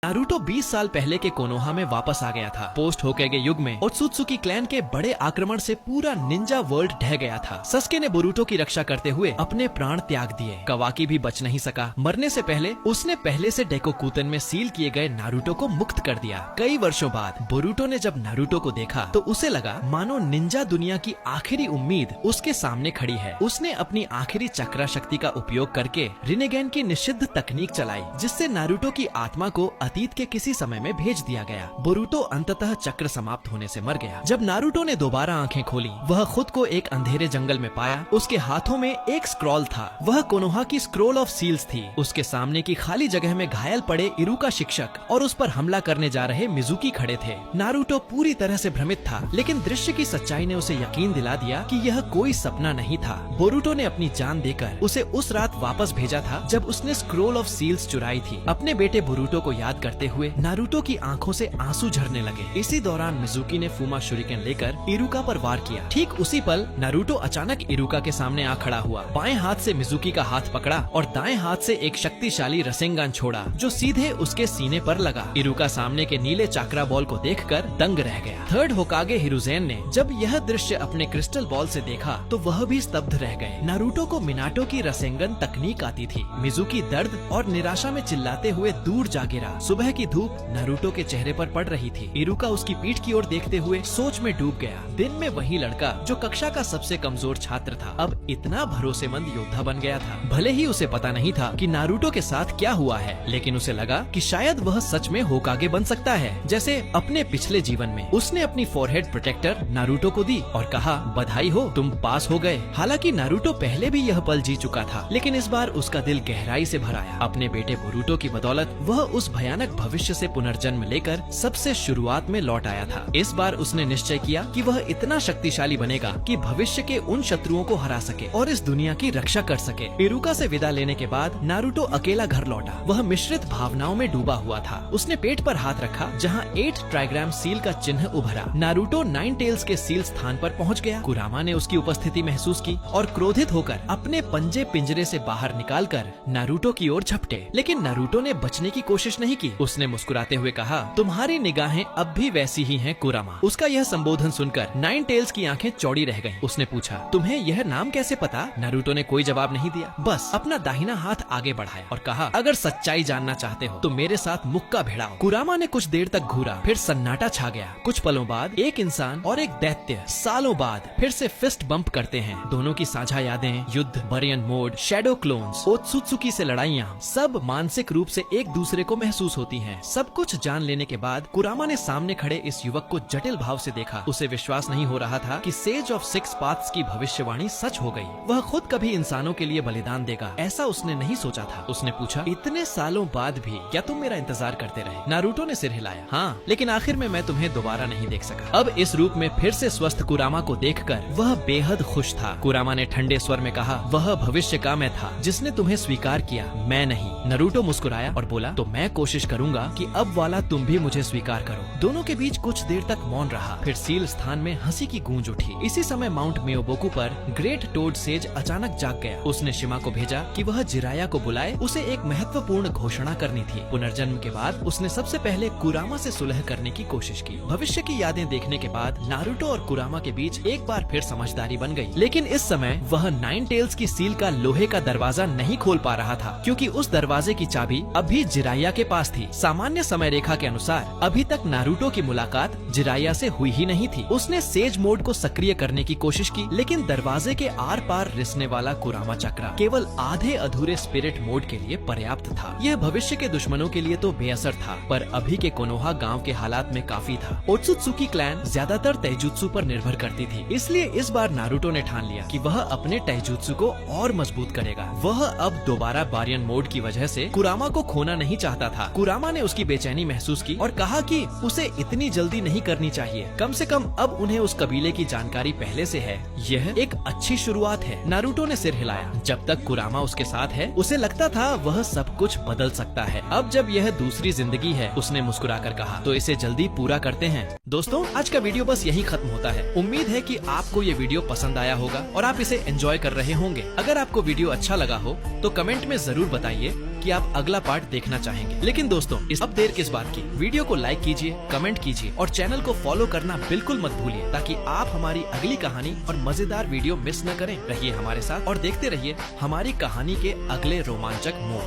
Naruto 20 साल पहले के कोनोहा में वापस आ गया था। पोस्ट होकेगे युग में ओत्सुत्सुकी क्लैन के बड़े आक्रमण से पूरा निंजा वर्ल्ड ढह गया था। सस्के ने बोरुतो की रक्षा करते हुए अपने प्राण त्याग दिए। कवाकी भी बच नहीं सका। मरने से पहले उसने पहले से डेकोकुतन में सील किए गए नारुतो को मुक्त कर दिया। कई वर्षों बाद बोरुतो ने जब नारुतो को देखा तो उसे लगा मानो निंजा दुनिया की आखिरी उम्मीद उसके सामने खड़ी है। उसने अपनी आखिरी चक्रा शक्ति का उपयोग करके रिनेगेन की निषिद्ध तकनीक चलाई, जिससे नारुतो की आत्मा को अतीत के किसी समय में भेज दिया गया। बोरुतो अंततः चक्र समाप्त होने से मर गया। जब नारुतो ने दोबारा आंखें खोली, वह खुद को एक अंधेरे जंगल में पाया। उसके हाथों में एक स्क्रॉल था। वह कोनोहा की स्क्रोल ऑफ सील्स थी। उसके सामने की खाली जगह में घायल पड़े इरुका शिक्षक और उस पर हमला करने जा रहे मिजुकी खड़े थे। नारुतो पूरी तरह से भ्रमित था, लेकिन दृश्य की सच्चाई ने उसे यकीन दिला दिया कि यह कोई सपना नहीं था। बोरुतो ने अपनी जान देकर उसे उस रात वापस भेजा था जब उसने स्क्रोल ऑफ सील्स चुराई थी। अपने बेटे बोरुतो को याद करते हुए नारुतो की आंखों से आंसू झरने लगे। इसी दौरान मिजुकी ने फूमा शुरिकेन लेकर इरुका पर वार किया। ठीक उसी पल नारुतो अचानक इरुका के सामने आ खड़ा हुआ। बाएं हाथ से मिजुकी का हाथ पकड़ा और दाएं हाथ से एक शक्तिशाली रसेंगान छोड़ा जो सीधे उसके सीने पर लगा। इरुका सामने के नीले चाक्रा बॉल को देखकर दंग रह गया। थर्ड होकागे हिरुजेन ने जब यह दृश्य अपने क्रिस्टल बॉल से देखा तो वह भी स्तब्ध रह गए। नारुतो को मिनाटो की रसेंगन तकनीक आती थी। मिजुकी दर्द और निराशा में चिल्लाते हुए दूर जा गिरा। सुबह की धूप नारुतो के चेहरे पर पड़ रही थी। इरुका उसकी पीठ की ओर देखते हुए सोच में डूब गया। दिन में वही लड़का जो कक्षा का सबसे कमजोर छात्र था, अब इतना भरोसेमंद योद्धा बन गया था। भले ही उसे पता नहीं था कि नारुतो के साथ क्या हुआ है, लेकिन उसे लगा कि शायद वह सच में होकागे बन सकता है, जैसे अपने पिछले जीवन में। उसने अपनी फोरहेड प्रोटेक्टर नारुतो को दी और कहा, बधाई हो, तुम पास हो गए। हालांकि नारुतो पहले भी यह पल जी चुका था, लेकिन इस बार उसका दिल गहराई से भर आया। अपने बेटे बोरुतो की बदौलत वह उस भयानक भविष्य से पुनर्जन्म लेकर सबसे शुरुआत में लौट आया था। इस बार उसने निश्चय किया कि वह इतना शक्तिशाली बनेगा कि भविष्य के उन शत्रुओं को हरा सके और इस दुनिया की रक्षा कर सके। इरुका से विदा लेने के बाद नारुतो अकेला घर लौटा। वह मिश्रित भावनाओं में डूबा हुआ था। उसने पेट पर हाथ रखा जहाँ 8 ट्राइग्राम सील का चिन्ह उभरा। नारुतो 9 टेल्स के सील स्थान पर पहुँच गया। कुरामा ने उसकी उपस्थिति महसूस की और क्रोधित होकर अपने पंजे पिंजरे से बाहर निकालकर नारुतो की ओर झपटे, लेकिन नारुतो ने बचने की कोशिश नहीं की। उसने मुस्कुराते हुए कहा, तुम्हारी निगाहें अब भी वैसी ही हैं कुरामा। उसका यह संबोधन सुनकर 9 टेल्स की आंखें चौड़ी रह गईं। उसने पूछा, तुम्हें यह नाम कैसे पता? नारुतो ने कोई जवाब नहीं दिया, बस अपना दाहिना हाथ आगे बढ़ाया और कहा, अगर सच्चाई जानना चाहते हो तो मेरे साथ मुक्का भिड़ाओ। कुरामा ने कुछ देर तक घूरा, फिर सन्नाटा छा गया। कुछ पलों बाद एक इंसान और एक दैत्य सालों बाद फिर से फिस्ट बम्प करते हैं। दोनों की साझा यादें, युद्ध, बरियन मोड, शैडो क्लोन्स, ओत्सुत्सुकी से लड़ाइयाँ, सब मानसिक रूप से एक दूसरे को महसूस होती हैं। सब कुछ जान लेने के बाद कुरामा ने सामने खड़े इस युवक को जटिल भाव से देखा। उसे विश्वास नहीं हो रहा था कि सेज ऑफ 6 पाथ्स की भविष्यवाणी सच हो गई। वह खुद कभी इंसानों के लिए बलिदान देगा, ऐसा उसने नहीं सोचा था। उसने पूछा, इतने सालों बाद भी क्या तुम मेरा इंतजार करते रहे? नारुतो ने सिर हिलाया, हाँ, लेकिन आखिर में मैं तुम्हें दोबारा नहीं देख सका। अब इस रूप में फिर से स्वस्थ कुरामा को देखकर वह बेहद खुश था। कुरामा ने ठंडे स्वर में कहा, वह भविष्य का मैं था जिसने तुम्हें स्वीकार किया, मैं नहीं। नारुतो मुस्कुराया और बोला, तो मैं कोशिश करूंगा कि अब वाला तुम भी मुझे स्वीकार करो। दोनों के बीच कुछ देर तक मौन रहा। फिर सील स्थान में हंसी की गूंज उठी। इसी समय माउंट मियोबोकू पर ग्रेट टोड सेज अचानक जाग गया। उसने शिमा को भेजा कि वह जिराया को बुलाए, उसे एक महत्वपूर्ण घोषणा करनी थी। पुनर्जन्म के बाद उसने सबसे पहले कुरामा से सुलह करने की कोशिश की। भविष्य की यादें देखने के बाद नारुतो और कुरामा के बीच एक बार फिर समझदारी बन गई। लेकिन इस समय वह 9 टेल्स की सील का लोहे का दरवाजा नहीं खोल पा रहा था, क्योंकि उस दरवाजे की चाबी अभी जिराया के पास थी। सामान्य समय रेखा के अनुसार अभी तक नारुतो की मुलाकात जिराया से हुई ही नहीं थी। उसने सेज मोड को सक्रिय करने की कोशिश की, लेकिन दरवाजे के आर पार रिसने वाला कुरामा चक्रा केवल आधे अधूरे स्पिरिट मोड के लिए पर्याप्त था। यह भविष्य के दुश्मनों के लिए तो बेअसर था, पर अभी के कोनोहा गांव के हालात में काफी था। ओत्सुत्सुकी क्लैन ज्यादातर तैजुत्सु पर निर्भर करती थी, इसलिए इस बार नारुतो ने ठान लिया कि वह अपने तैजुत्सु को और मजबूत करेगा। वह अब दोबारा बारियन मोड की वजह से कुरामा को खोना नहीं चाहता था। कुरामा ने उसकी बेचैनी महसूस की और कहा कि उसे इतनी जल्दी नहीं करनी चाहिए। कम से कम अब उन्हें उस कबीले की जानकारी पहले से है। यह एक अच्छी शुरुआत है। नारुतो ने सिर हिलाया। जब तक कुरामा उसके साथ है, उसे लगता था वह सब कुछ बदल सकता है। अब जब यह दूसरी जिंदगी है, उसने मुस्कुराकर कहा, तो इसे जल्दी पूरा करते हैं। दोस्तों, आज का वीडियो बस यही खत्म होता है। उम्मीद है कि आपको ये वीडियो पसंद आया होगा और आप इसे एंजॉय कर रहे होंगे। अगर आपको वीडियो अच्छा लगा हो तो कमेंट में जरूर बताइए कि कि आप अगला पार्ट देखना चाहेंगे। लेकिन दोस्तों अब देर किस बात की, वीडियो को लाइक कीजिए, कमेंट कीजिए और चैनल को फॉलो करना बिल्कुल मत भूलिए, ताकि आप हमारी अगली कहानी और मजेदार वीडियो मिस न करें। रहिए हमारे साथ और देखते रहिए हमारी कहानी के अगले रोमांचक मोड़।